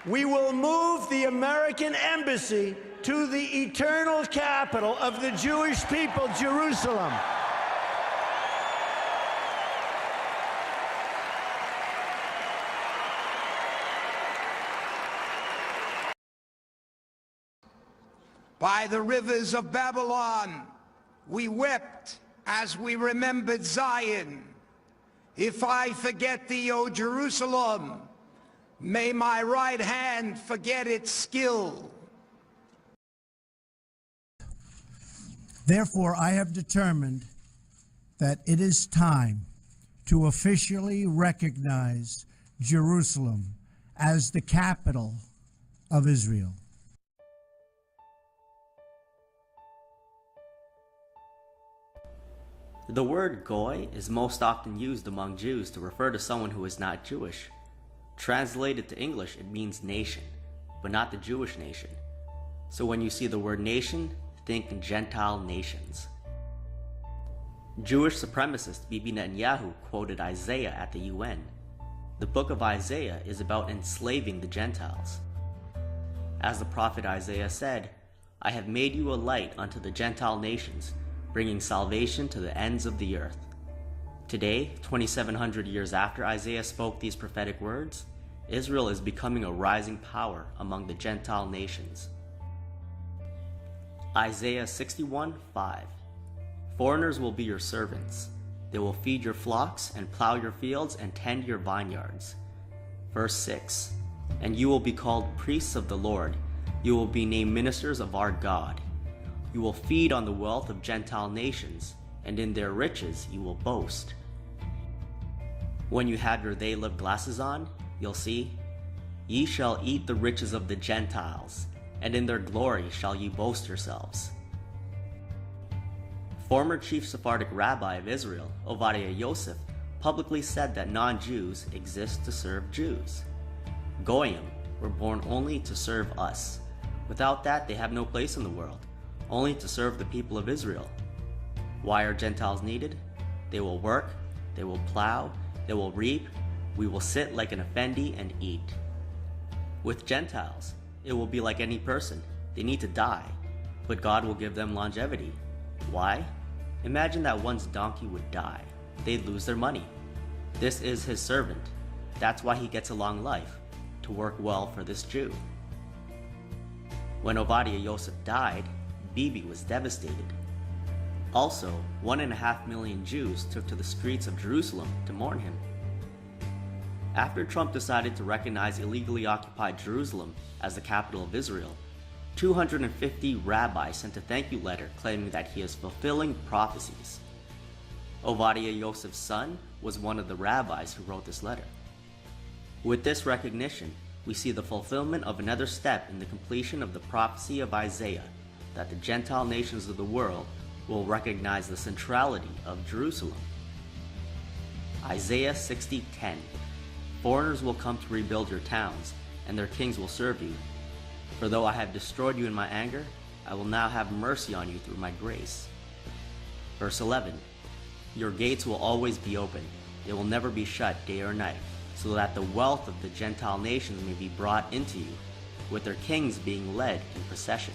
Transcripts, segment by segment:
we will move the American embassy to the eternal capital of the Jewish people, Jerusalem. By the rivers of Babylon, we wept as we remembered Zion. If I forget thee, O Jerusalem, may my right hand forget its skill. Therefore, I have determined that it is time to officially recognize Jerusalem as the capital of Israel. The word goy is most often used among Jews to refer to someone who is not Jewish. Translated to English, it means nation, but not the Jewish nation. So when you see the word nation, think Gentile nations. Jewish supremacist Bibi Netanyahu quoted Isaiah at the UN. The book of Isaiah is about enslaving the Gentiles. As the prophet Isaiah said, "I have made you a light unto the Gentile nations, bringing salvation to the ends of the earth." Today, 2,700 years after Isaiah spoke these prophetic words, Israel is becoming a rising power among the Gentile nations. Isaiah 61:5. Foreigners will be your servants. They will feed your flocks and plow your fields and tend your vineyards. Verse 6. And you will be called priests of the Lord. You will be named ministers of our God. You will feed on the wealth of Gentile nations, and in their riches you will boast. When you have your They Live glasses on, you'll see, Ye shall eat the riches of the Gentiles, and in their glory shall ye boast yourselves. Former chief Sephardic rabbi of Israel, Ovadia Yosef, publicly said that non-Jews exist to serve Jews. Goyim were born only to serve us. Without that, they have no place in the world, only to serve the people of Israel. Why are Gentiles needed? They will work, they will plow, they will reap, we will sit like an effendi and eat. With Gentiles, it will be like any person. They need to die, but God will give them longevity. Why? Imagine that one's donkey would die. They'd lose their money. This is his servant. That's why he gets a long life, to work well for this Jew. When Ovadia Yosef died, Bibi was devastated. Also, 1.5 million Jews took to the streets of Jerusalem to mourn him. After Trump decided to recognize illegally occupied Jerusalem as the capital of Israel, 250 rabbis sent a thank you letter claiming that he is fulfilling prophecies. Ovadia Yosef's son was one of the rabbis who wrote this letter. With this recognition, we see the fulfillment of another step in the completion of the prophecy of Isaiah, that the Gentile nations of the world will recognize the centrality of Jerusalem. Isaiah 60:10. Foreigners will come to rebuild your towns, and their kings will serve you. For though I have destroyed you in my anger, I will now have mercy on you through my grace. Verse 11. Your gates will always be open. They will never be shut day or night, so that the wealth of the Gentile nations may be brought into you, with their kings being led in procession.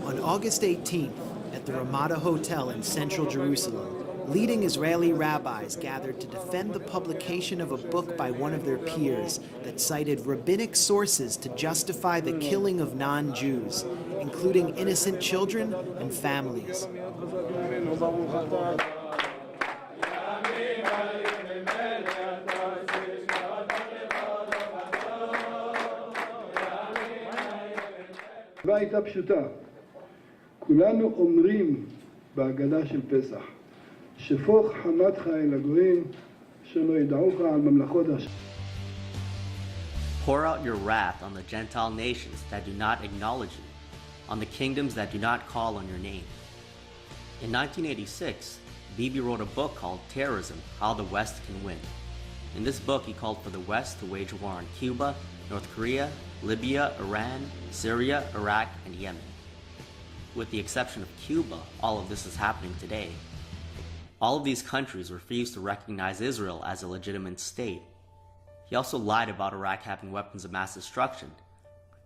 On August 18th, at the Ramada Hotel in central Jerusalem, leading Israeli rabbis gathered to defend the publication of a book by one of their peers that cited rabbinic sources to justify the killing of non-Jews, including innocent children and families. התשובה הייתה פשוטה. כולנו אומרים בהגדה של פסח, שפוך חמתך אל הגויים, שלא ידעוך על ממלכות השם. Pour out your wrath on the Gentile nations that do not acknowledge you, on the kingdoms that do not call on your name. In 1986, Bibi wrote a book called Terrorism: How the West Can Win. In this book, he called for the West to wage war on Cuba, North Korea, Libya, Iran, Syria, Iraq, and Yemen. With the exception of Cuba, all of this is happening today. All of these countries refuse to recognize Israel as a legitimate state. He also lied about Iraq having weapons of mass destruction.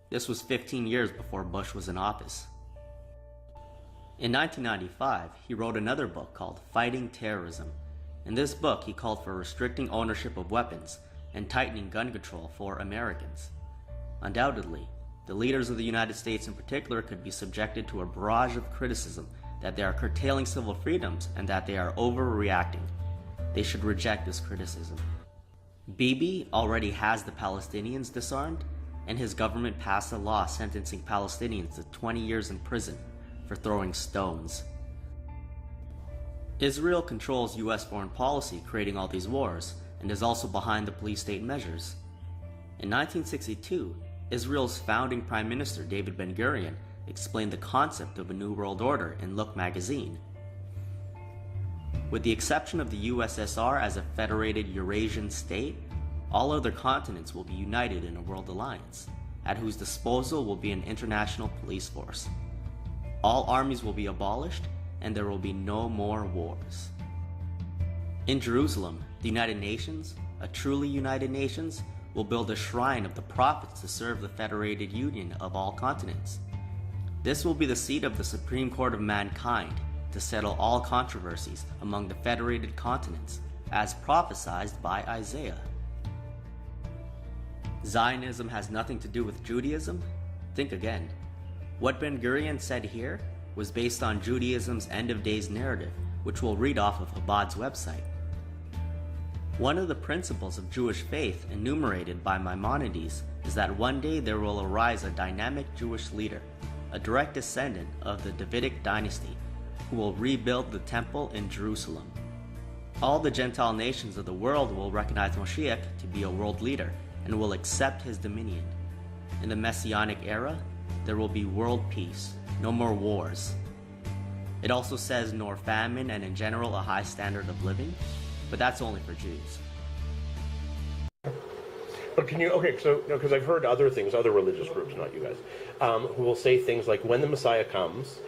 This was 15 years before Bush was in office. In 1995, he wrote another book called Fighting Terrorism. In this book, he called for restricting ownership of weapons and tightening gun control for Americans. Undoubtedly, the leaders of the United States in particular could be subjected to a barrage of criticism that they are curtailing civil freedoms and that they are overreacting. They should reject this criticism. Bibi already has the Palestinians disarmed, and his government passed a law sentencing Palestinians to 20 years in prison for throwing stones. Israel controls US foreign policy, creating all these wars, and is also behind the police state measures. In 1962, Israel's founding Prime Minister David Ben-Gurion explained the concept of a New World Order in Look magazine. With the exception of the USSR as a federated Eurasian state, all other continents will be united in a world alliance, at whose disposal will be an international police force. All armies will be abolished, and there will be no more wars. In Jerusalem, the United Nations, a truly united nations, will build a shrine of the prophets to serve the federated union of all continents. This will be the seat of the Supreme Court of mankind to settle all controversies among the federated continents, as prophesied by Isaiah. Zionism has nothing to do with Judaism? Think again. What Ben-Gurion said here was based on Judaism's end-of-days narrative, which we'll read off of Chabad's website. One of the principles of Jewish faith enumerated by Maimonides is that one day there will arise a dynamic Jewish leader, a direct descendant of the Davidic dynasty, who will rebuild the temple in Jerusalem. All the Gentile nations of the world will recognize Moshiach to be a world leader and will accept his dominion. In the Messianic era, there will be world peace, no more wars. It also says nor famine and in general a high standard of living, but that's only for Jews. But can you, okay, so, because I've heard other things, other religious groups, not you guys, who will say things like when the Messiah comes,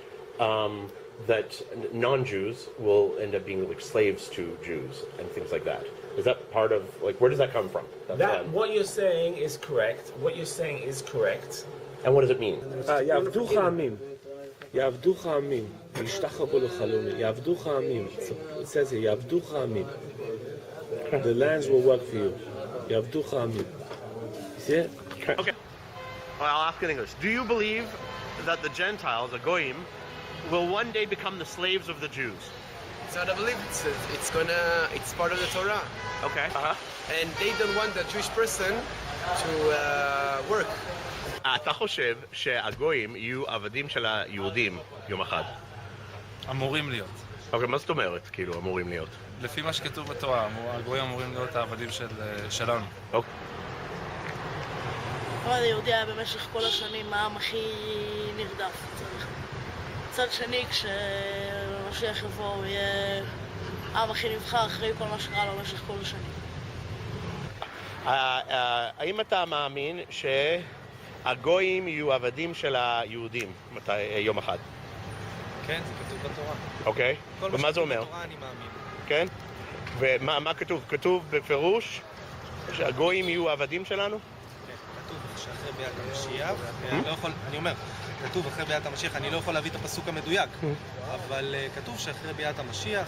that non-Jews will end up being like slaves to Jews and things like that. Is that part of, like, where does that come from? What you're saying is correct. What you're saying is correct. And what does it mean? יעבדוך העמים, יעבדוך העמים, וישתחוו לחלומי, יעבדוך העמים. It says here, יעבדוך העמים. The lands will work for you. יעבדוך העמים. See it? Okay. Well, I'll ask in English. Do you believe that the Gentiles, the Goyim, will one day become the slaves of the Jews? It's not a belief. It's part of the Torah. Okay. And they don't want the Jewish person to work. אתה חושב שהגויים יהיו עבדים של היהודים יום אחד? אמורים להיות. אוקיי, מה זאת אומרת, כאילו, אמורים להיות? לפי מה שכתוב בתורה, הגויים אמורים להיות העבדים שלנו. אוקיי. אבל היהודי היה במשך כל השנים העם הכי נרדף, צריך. מצד שני, כשמשיח יבוא, הוא יהיה העם הכי נבחר אחרי כל מה שקרה לו במשך כל השנים. האם אתה מאמין שהגויים יהיו עבדים של היהודים יום אחד? כן, זה כתוב בתורה. אוקיי, ומה זה אומר? כל מה בתורה אני מאמין. כן? ומה כתוב? כתוב בפירוש שהגויים יהיו עבדים שלנו? כן, כתוב שאחרי ביאת המשיח, אני אומר, כתוב אחרי ביאת המשיח, אני לא יכול להביא את הפסוק המדויק, אבל כתוב שאחרי ביאת המשיח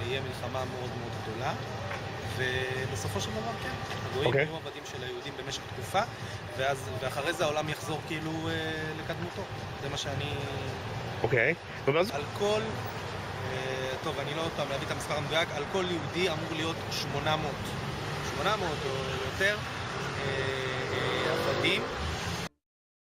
יהיה מלחמה מאוד מאוד גדולה, ובסופו של דבר כן, הגויים יהיו עבדים של היהודים במשך תקופה, ואחרי זה העולם יחזור כאילו לקדמותו. זה מה שאני... אוקיי. על כל... טוב, אני לא יודע להביא את המספר המדויק, על כל יהודי אמור להיות 800 או יותר עבדים